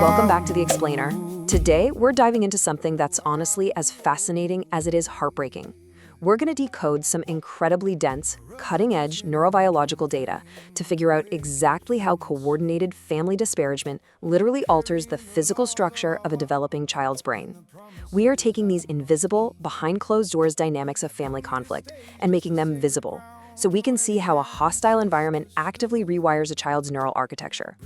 Welcome back to The Explainer. Today, we're diving into something that's honestly as fascinating as it is heartbreaking. We're going to decode some incredibly dense, cutting-edge neurobiological data to figure out exactly how coordinated family disparagement literally alters the physical structure of a developing child's brain. We are taking these invisible, behind-closed-doors dynamics of family conflict and making them visible, so we can see how a hostile environment actively rewires a child's neural architecture.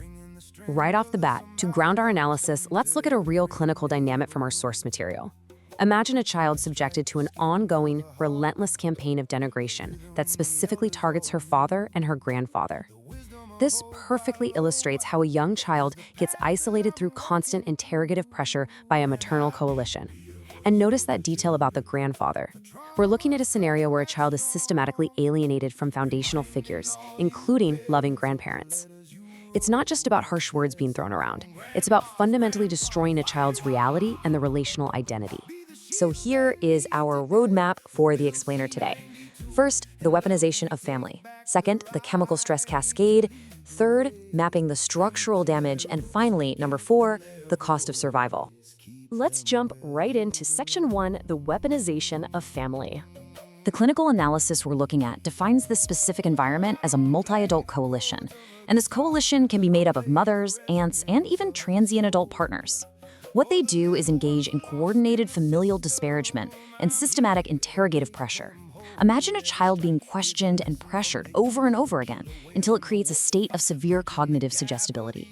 Right off the bat, to ground our analysis, let's look at a real clinical dynamic from our source material. Imagine a child subjected to an ongoing, relentless campaign of denigration that specifically targets her father and her grandfather. This perfectly illustrates how a young child gets isolated through constant interrogative pressure by a maternal coalition. And notice that detail about the grandfather. We're looking at a scenario where a child is systematically alienated from foundational figures, including loving grandparents. It's not just about harsh words being thrown around. It's about fundamentally destroying a child's reality and the relational identity. So here is our roadmap for The Explainer today. First, the weaponization of family. Second, the chemical stress cascade. Third, mapping the structural damage. And finally, number 4, the cost of survival. Let's jump right into Section 1, the weaponization of family. The clinical analysis we're looking at defines this specific environment as a multi-adult coalition, and this coalition can be made up of mothers, aunts, and even transient adult partners. What they do is engage in coordinated familial disparagement and systematic interrogative pressure. Imagine a child being questioned and pressured over and over again until it creates a state of severe cognitive suggestibility.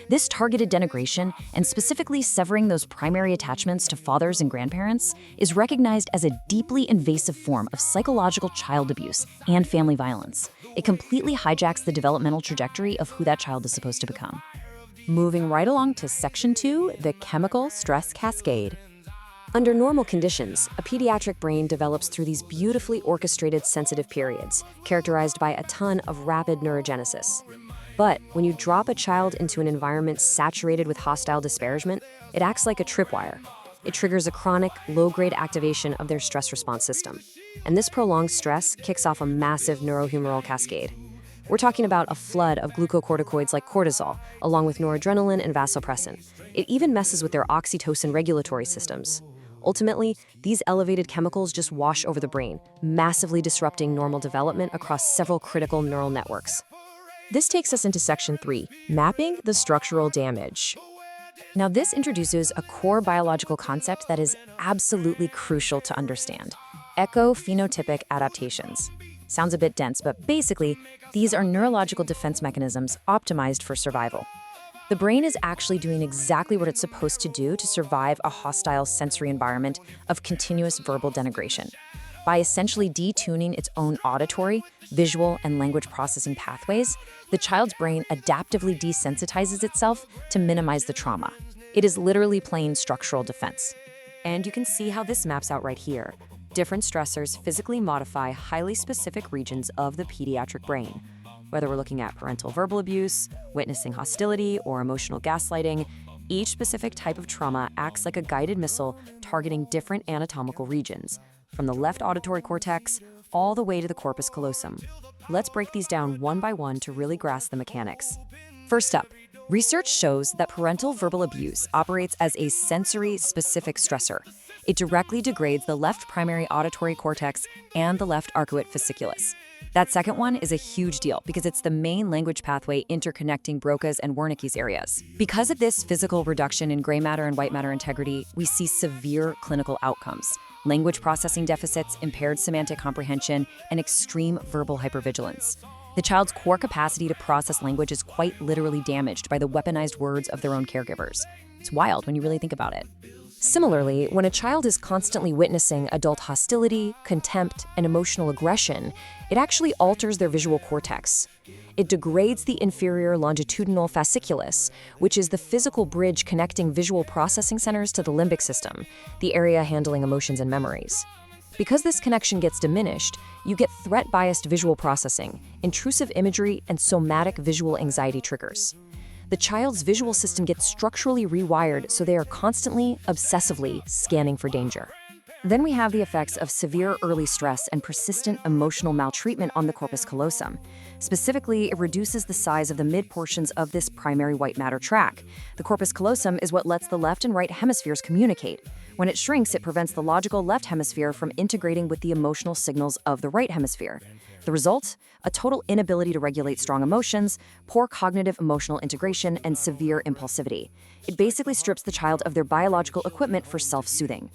This targeted denigration, and specifically severing those primary attachments to fathers and grandparents, is recognized as a deeply invasive form of psychological child abuse and family violence. It completely hijacks the developmental trajectory of who that child is supposed to become. Moving right along to Section 2, the chemical stress cascade. Under normal conditions, a pediatric brain develops through these beautifully orchestrated sensitive periods, characterized by a ton of rapid neurogenesis. But when you drop a child into an environment saturated with hostile disparagement, it acts like a tripwire. It triggers a chronic, low-grade activation of their stress response system. And this prolonged stress kicks off a massive neurohumoral cascade. We're talking about a flood of glucocorticoids like cortisol, along with noradrenaline and vasopressin. It even messes with their oxytocin regulatory systems. Ultimately, these elevated chemicals just wash over the brain, massively disrupting normal development across several critical neural networks. This takes us into Section 3, mapping the structural damage. Now, this introduces a core biological concept that is absolutely crucial to understand: echo-phenotypic adaptations. Sounds a bit dense, but basically, these are neurological defense mechanisms optimized for survival. The brain is actually doing exactly what it's supposed to do to survive a hostile sensory environment of continuous verbal denigration. By essentially detuning its own auditory, visual, and language processing pathways, the child's brain adaptively desensitizes itself to minimize the trauma. It is literally playing structural defense. And you can see how this maps out right here. Different stressors physically modify highly specific regions of the pediatric brain. Whether we're looking at parental verbal abuse, witnessing hostility, or emotional gaslighting, each specific type of trauma acts like a guided missile targeting different anatomical regions, from the left auditory cortex all the way to the corpus callosum. Let's break these down one by one to really grasp the mechanics. First up, research shows that parental verbal abuse operates as a sensory-specific stressor. It directly degrades the left primary auditory cortex and the left arcuate fasciculus. That second one is a huge deal because it's the main language pathway interconnecting Broca's and Wernicke's areas. Because of this physical reduction in gray matter and white matter integrity, we see severe clinical outcomes: language processing deficits, impaired semantic comprehension, and extreme verbal hypervigilance. The child's core capacity to process language is quite literally damaged by the weaponized words of their own caregivers. It's wild when you really think about it. Similarly, when a child is constantly witnessing adult hostility, contempt, and emotional aggression, it actually alters their visual cortex. It degrades the inferior longitudinal fasciculus, which is the physical bridge connecting visual processing centers to the limbic system, the area handling emotions and memories. Because this connection gets diminished, you get threat-biased visual processing, intrusive imagery, and somatic visual anxiety triggers. The child's visual system gets structurally rewired so they are constantly, obsessively scanning for danger. Then we have the effects of severe early stress and persistent emotional maltreatment on the corpus callosum. Specifically, it reduces the size of the mid-portions of this primary white matter tract. The corpus callosum is what lets the left and right hemispheres communicate. When it shrinks, it prevents the logical left hemisphere from integrating with the emotional signals of the right hemisphere. The result? A total inability to regulate strong emotions, poor cognitive emotional integration, and severe impulsivity. It basically strips the child of their biological equipment for self-soothing.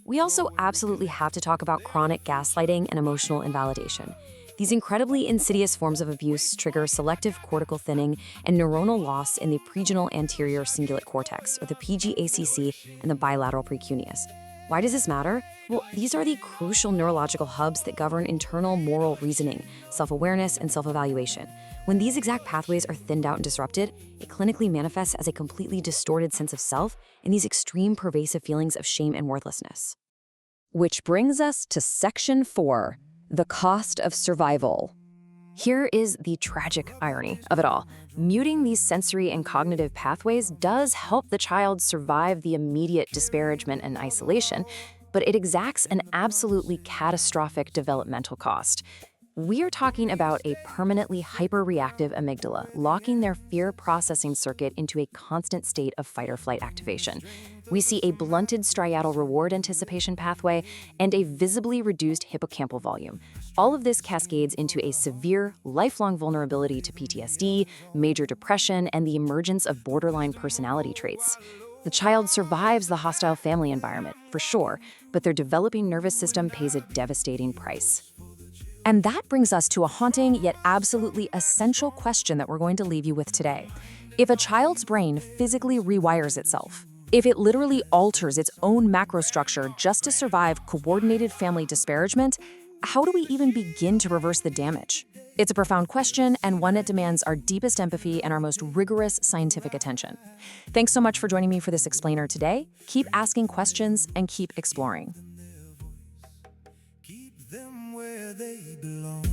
We also absolutely have to talk about chronic gaslighting and emotional invalidation. These incredibly insidious forms of abuse trigger selective cortical thinning and neuronal loss in the pregenal anterior cingulate cortex, or the PGACC, and the bilateral precuneus. Why does this matter? Well, these are the crucial neurological hubs that govern internal moral reasoning, self-awareness, and self-evaluation. When these exact pathways are thinned out and disrupted, it clinically manifests as a completely distorted sense of self and these extreme pervasive feelings of shame and worthlessness. Which brings us to Section 4, the cost of survival. Here is the tragic irony of it all. Muting these sensory and cognitive pathways does help the child survive the immediate disparagement and isolation, but it exacts an absolutely catastrophic developmental cost. We're talking about a permanently hyperreactive amygdala, locking their fear processing circuit into a constant state of fight-or-flight activation. We see a blunted striatal reward anticipation pathway and a visibly reduced hippocampal volume. All of this cascades into a severe, lifelong vulnerability to PTSD, major depression, and the emergence of borderline personality traits. The child survives the hostile family environment, for sure, but their developing nervous system pays a devastating price. And that brings us to a haunting yet absolutely essential question that we're going to leave you with today. If a child's brain physically rewires itself, if it literally alters its own macrostructure just to survive coordinated family disparagement, how do we even begin to reverse the damage? It's a profound question and one that demands our deepest empathy and our most rigorous scientific attention. Thanks so much for joining me for this explainer today. Keep asking questions and keep exploring. Keep them where they belong.